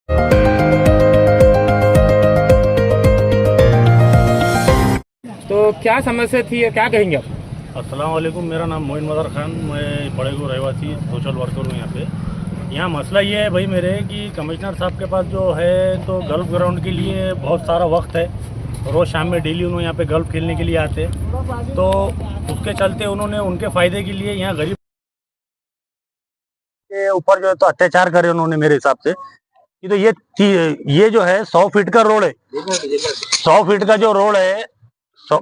तो क्या समस्या थी, क्या कहेंगे आप? अस्सलाम वालेकुम, मेरा नाम मोइन मदर खान, मैं बड़ेगू रहवासी सोशल वर्कर हूँ यहाँ पे। यहाँ मसला ये है भाई मेरे कि कमिश्नर साहब के पास जो है तो गल्फ ग्राउंड के लिए बहुत सारा वक्त है। रोज़ शाम में डेली उन्होंने यहाँ पे गल्फ खेलने के लिए आते, तो उसके चलते उन्होंने उनके फ़ायदे के लिए यहाँ गरीब के ऊपर जो है तो अत्याचार करे उन्होंने मेरे हिसाब से। कि तो ये जो है 100 फीट का रोड है, 100 फीट का जो रोड है, 100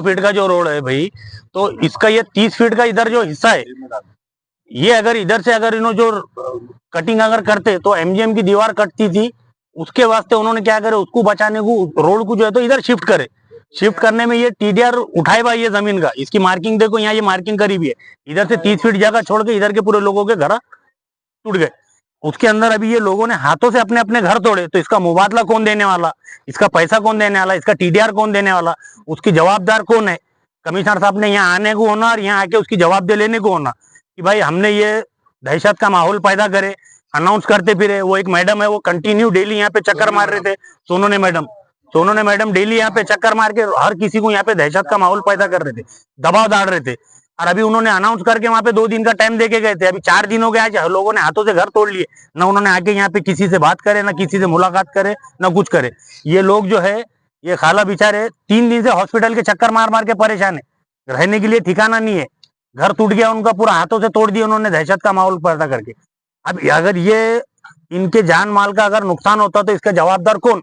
फीट का जो रोड है भाई, तो इसका ये 30 फीट का इधर जो हिस्सा है, ये अगर इधर से अगर इन्होंने जो कटिंग अगर करते तो एमजीएम की दीवार कटती थी, उसके वास्ते उन्होंने क्या करे, उसको बचाने को रोड को जो है तो इधर शिफ्ट करे। शिफ्ट करने में ये टीडीआर उठाए भाई ये जमीन का, इसकी मार्किंग देखो, यहाँ ये मार्किंग करी भी है। इधर से 30 फीट जगह छोड़ के इधर के पूरे लोगों के घर टूट गए। उसके अंदर अभी ये लोगों ने हाथों से अपने अपने घर तोड़े, तो इसका मुबादला कौन देने वाला, इसका पैसा कौन देने वाला, इसका टीडीआर कौन देने वाला, उसकी जवाबदार कौन है? कमिश्नर साहब ने यहाँ आने को होना और यहाँ आके उसकी जवाब दे लेने को होना कि भाई हमने ये दहशत का माहौल पैदा करे, अनाउंस करते फिरे। वो एक मैडम है, वो कंटिन्यू डेली यहाँ पे चक्कर मार रहे थे, सोनू ने मैडम डेली यहाँ पे चक्कर मार के हर किसी को यहाँ पे दहशत का माहौल पैदा कर रहे थे, दबाव डाल रहे थे। और अभी उन्होंने अनाउंस करके वहां पे 2 दिन का टाइम देके गए थे, अभी 4 दिन हो गए, आज लोगों ने हाथों से घर तोड़ लिए। ना उन्होंने आके यहाँ पे किसी से बात करे, ना किसी से मुलाकात करे, ना कुछ करे। ये लोग जो है, ये खाला बेचारे 3 दिन से हॉस्पिटल के चक्कर मार मार के परेशान है, रहने के लिए ठिकाना नहीं है। घर टूट गया उनका, पूरा हाथों से तोड़ दिया उन्होंने दहशत का माहौल पैदा करके। अब अगर ये इनके जान माल का अगर नुकसान होता तो इसका जवाबदार कौन?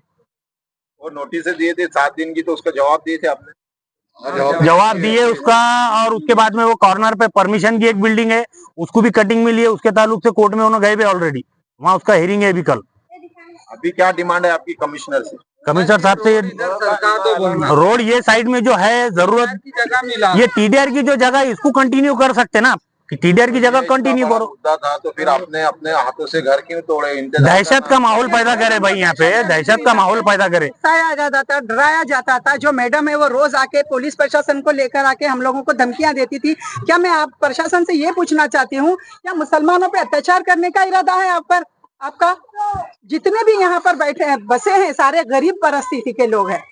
वो नोटिस दिए थे 7 दिन की, तो उसका जवाब दिए थे आपने? जवाब दिए उसका, और उसके बाद में वो कॉर्नर पे परमिशन की एक बिल्डिंग है, उसको भी कटिंग मिली है, उसके ताल्लुक से कोर्ट में उन्होंने गए ऑलरेडी, वहाँ उसका हियरिंग है अभी कल। अभी क्या डिमांड है आपकी कमिश्नर से? कमिश्नर साहब से रोड ये साइड में जो है जरूरत, ये टीडीआर की जो जगह है इसको कंटिन्यू कर सकते ना, कि टीडीआर की जगह कंटिन्यू करो। मुद्दा था तो फिर आपने अपने हाथों से घर क्यों तोड़े? दहशत का माहौल पैदा करे भाई, यहाँ पे दहशत का माहौल पैदा करे। बताया जाता था, डराया जाता था। जो मैडम है वो रोज आके पुलिस प्रशासन को लेकर आके हम लोगों को धमकियां देती थी। क्या मैं आप प्रशासन से ये पूछना चाहती हूँ, क्या मुसलमानों पे अत्याचार करने का इरादा है आप पर? आपका जितने भी यहाँ पर बैठे हैं, बसे हैं, सारे गरीब परिस्थिति के लोग हैं,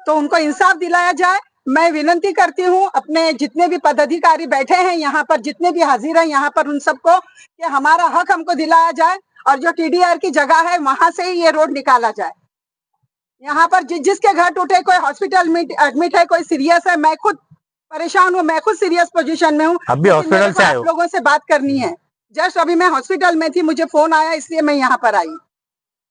तो उनको इंसाफ दिलाया जाए। मैं विनती करती हूँ अपने जितने भी पदाधिकारी बैठे हैं यहाँ पर, जितने भी हाजिर हैं यहाँ पर, उन सबको कि हमारा हक हमको दिलाया जाए, और जो टीडीआर की जगह है वहां से ही ये रोड निकाला जाए। यहाँ पर जिसके घर टूटे, कोई हॉस्पिटल में एडमिट है, कोई सीरियस है, मैं खुद परेशान हूँ, मैं खुद सीरियस पोजीशन में हूँ। अभी हॉस्पिटल से आए हो? लोगों से बात करनी है, जस्ट अभी मैं हॉस्पिटल में थी, मुझे फोन आया इसलिए मैं यहाँ पर आई।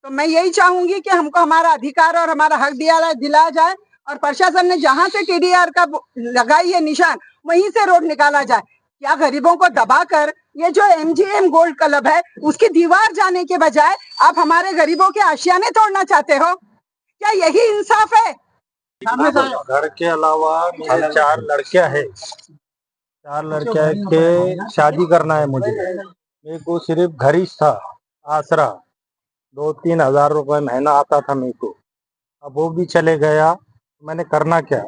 तो मैं यही चाहूंगी कि हमको हमारा अधिकार और हमारा हक दिलाया जाए, और प्रशासन ने जहां से टीडीआर का लगाई है निशान, वहीं से रोड निकाला जाए। क्या गरीबों को दबाकर ये जो एमजीएम गोल्ड क्लब है उसकी दीवार जाने के बजाय आप हमारे गरीबों के आशियाने तोड़ना चाहते हो? क्या यही इंसाफ है? घर के अलावा मेरे 4 लड़कियां हैं, 4 लड़कियां के शादी करना है मुझे। मेरे को सिर्फ घर ही था, आसरा 2-3 हजार रुपए महीना आता था मेरे को, अब वो भी चले गया। मैंने करना क्या?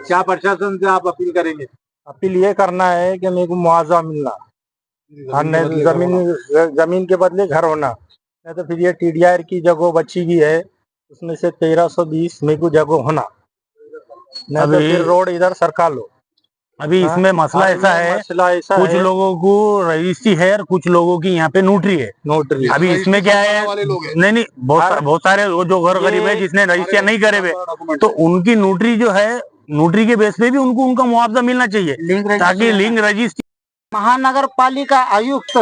क्या प्रशासन से आप अपील करेंगे? अपील ये करना है कि मेरे को मुआवजा मिलना, जमीन के बदले घर होना, नहीं तो फिर ये टीडीआर की जगह बची भी है उसमें से 1320 मेरे को जगह होना, नहीं तो फिर रोड इधर सरकार लो। अभी इसमें मसला ऐसा है, कुछ लोगों को रजिस्ट्री है और कुछ लोगों की यहाँ पे नोटरी है। अभी इसमें क्या है, नहीं बहुत सारे जो घर गरीब है जिसने रजिस्ट्री नहीं करे हुए, तो उनकी नोटरी जो है, नोटरी के बेस पे भी उनको उनका मुआवजा मिलना चाहिए, ताकि लिंक रजिस्ट्री। महानगर पालिका आयुक्त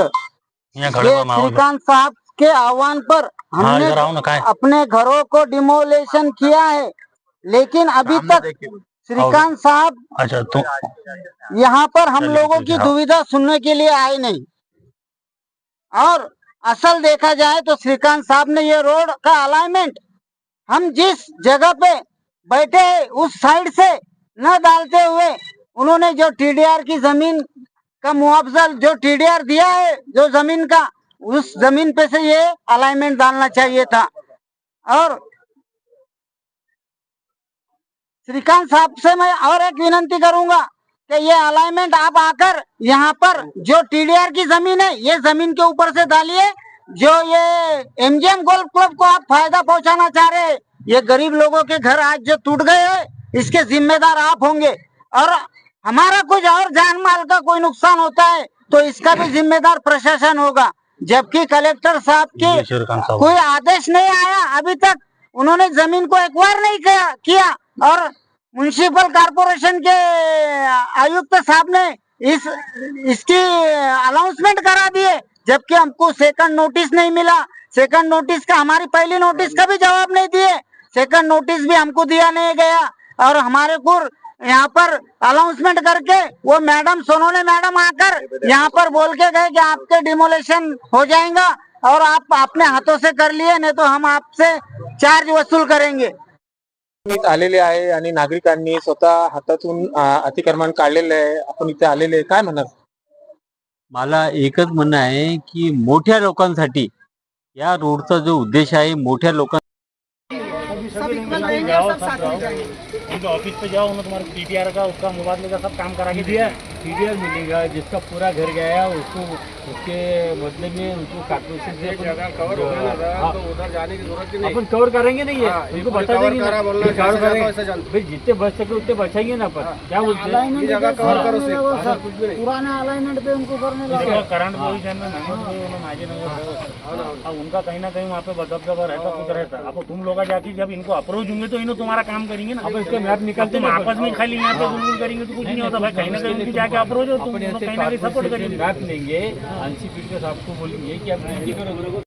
श्रीकांत साहब के आह्वान पर हमने अपने घरों को डिमोलेशन किया है, लेकिन अभी तक श्रीकांत साहब यहाँ पर हम लोगों की दुविधा सुनने के लिए आए नहीं। और असल देखा जाए तो श्रीकांत साहब ने ये रोड का अलाइनमेंट हम जिस जगह पे बैठे उस साइड से न डालते हुए, उन्होंने जो टीडीआर की जमीन का मुआवजा जो टीडीआर दिया है जो जमीन का, उस जमीन पे से ये अलाइनमेंट डालना चाहिए था। और श्रीकांत साहब से मैं और एक विनती करूंगा कि ये अलाइनमेंट आप आकर यहाँ पर जो टीडीआर की जमीन है ये जमीन के ऊपर से डालिए। जो ये एमजीएम गोल्फ क्लब को आप फायदा पहुंचाना चाह रहे हैं, ये गरीब लोगों के घर आज जो टूट गए हैं इसके जिम्मेदार आप होंगे। और हमारा कुछ और जान माल का कोई नुकसान होता है तो इसका भी जिम्मेदार प्रशासन होगा। जबकि कलेक्टर साहब की कोई आदेश नहीं आया अभी तक, उन्होंने जमीन को एक्वायर नहीं किया और म्युनिसिपल कॉर्पोरेशन के आयुक्त साहब ने इसकी अनाउंसमेंट करा दिए, जबकि हमको सेकंड नोटिस नहीं मिला। सेकंड नोटिस का, हमारी पहली नोटिस का भी जवाब नहीं दिए, सेकंड नोटिस भी हमको दिया नहीं गया। और हमारे को यहाँ पर अनाउंसमेंट करके वो मैडम सोनोने मैडम आकर यहाँ पर बोल के गए कि आपके डिमोलेशन हो जाएगा और आप अपने हाथों से कर लिए, नहीं तो हम आपसे चार्ज वसूल करेंगे। आलेले आहे आणि नागरिकांनी स्वतः हातातून अतिक्रमण काढलेलं आहे, आपण इथे आलेले आहे, काय म्हणणार? मला एकच म्हणणं आहे की मोठ्या लोकांसाठी या रोडचा जो उद्देश आहे, मोठ्या लोकां ऑफिस पे जाओ ना, तुम्हारे टीडीआर का उसका मुबादले का सब काम करा के दिया। टीडीआर मिलेगा, जिसका पूरा घर गया उसको उसके बदले में उनको कॉर्पोरेशन से जगह कवर होगा तो उधर जाने की जरूरत नहीं। अपन कवर करेंगे नहीं है, उनको बता देंगे ना, कवर करेंगे भाई, जितने बच सके उतने बचाएंगे ना। पर क्या बोलते हैं, जगह कवर करो से पुराना अलाइनमेंट पे उनको करने लगा। करंट पोजीशन में उनका कहीं ना कहीं वहाँ पे दबदबा रहता, कुछ रहता। अब तुम लोग जाके जब इनको अप्रोच होंगे तो इन्हों तुम्हारा काम करेंगे ना। अब इसके मैप निकालते हैं, आपस में खाली यहाँ पे गुलगुल करेंगे तो कुछ नहीं होता भाई। कहीं ना कहीं उनकी जाके अप्रोच हो, तुम कहीं ना कहीं सपोर्ट करेंगे। मैप लेंगे, 80 फीट के साहब को बोलेंगे कि आप